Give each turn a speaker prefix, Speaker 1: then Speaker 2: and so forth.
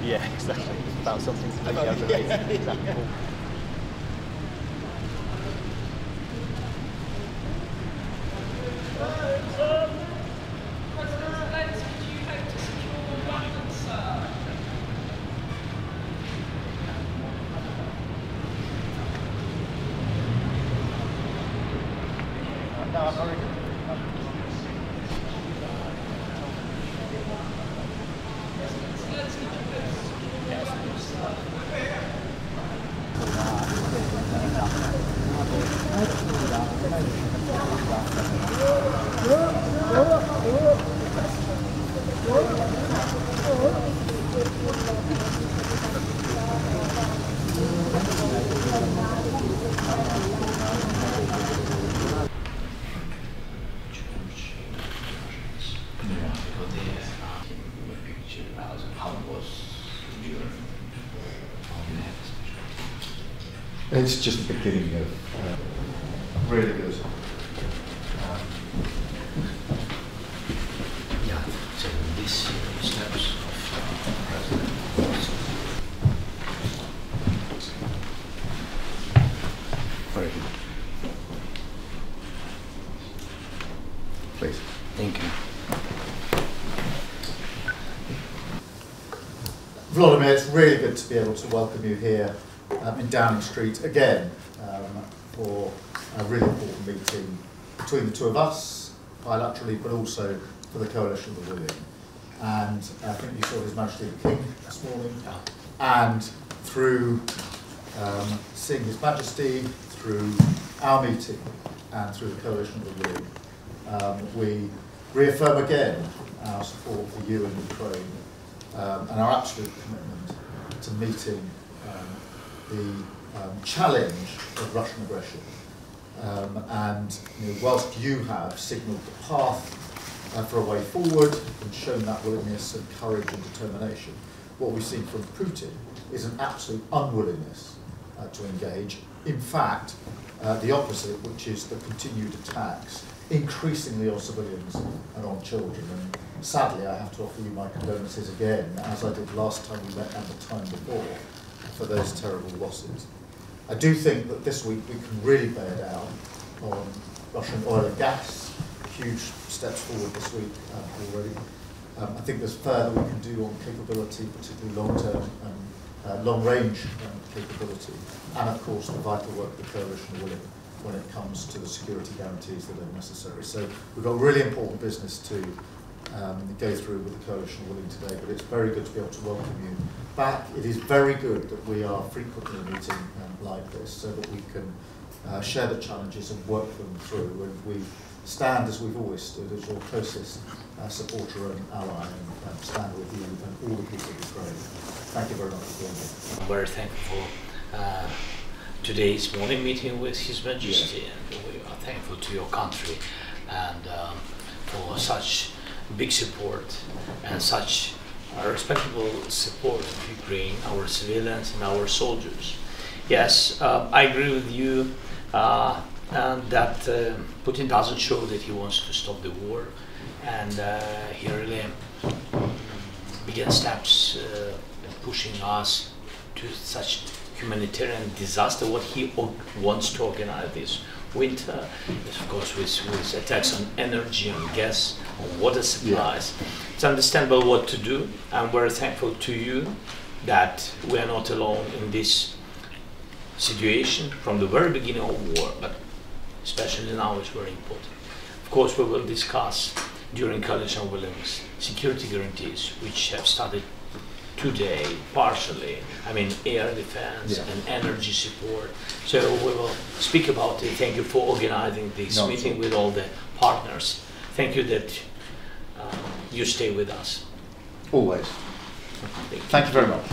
Speaker 1: Yeah, exactly. It's about something to make you have a exactly. No, I'm very good.
Speaker 2: It's just the beginning of really good.
Speaker 3: Yeah, so these steps of President.
Speaker 2: Very good. Please.
Speaker 3: Thank you.
Speaker 2: Vladimir, it's really good to be able to welcome you here in Downing Street again for a really important meeting between the two of us, bilaterally, but also for the Coalition of the Willing. And I think you saw His Majesty the King this morning, and through seeing His Majesty, through our meeting, and through the Coalition of the Willing, we reaffirm again our support for you and Ukraine and our absolute commitment to meeting the challenge of Russian aggression. And whilst you have signalled the path for a way forward and shown that willingness and courage and determination, what we've seen from Putin is an absolute unwillingness to engage. In fact, the opposite, which is the continued attacks, increasingly on civilians and on children. And sadly, I have to offer you my condolences again, as I did last time we met and the time before, for those terrible losses. I do think that this week we can really bear down on Russian oil and gas. Huge steps forward this week already. I think there's further we can do on capability, particularly long-term and long-range capability, and of course the vital work the Coalition are willing when it comes to the security guarantees that are necessary. So we've got really important business to go through with the Coalition willing today, but it's very good to be able to welcome you back. It is very good that we are frequently meeting like this so that we can share the challenges and work them through, and we stand as we've always stood, as your closest supporter and ally, and stand with you and all the people of Ukraine. Thank you very much for being here.
Speaker 3: I'm very thankful for today's morning meeting with His Majesty, and we are thankful to your country and for such big support and such respectable support of Ukraine, our civilians and our soldiers. Yes, I agree with you and that Putin doesn't show that he wants to stop the war, and he really began steps pushing us to such humanitarian disaster. What he wants to organize this winter is, of course, with attacks on energy, on gas, on water supplies. Yeah. It's understandable what to do. I'm very thankful to you that we are not alone in this situation from the very beginning of war, but especially now it's very important. Of course, we will discuss during Coalition of Willings security guarantees, which have started today, partially. I mean, air defense and energy support. So we will speak about it. Thank you for organizing this meeting with all the partners. Thank you that you stay with us.
Speaker 2: Always. Thank you very much.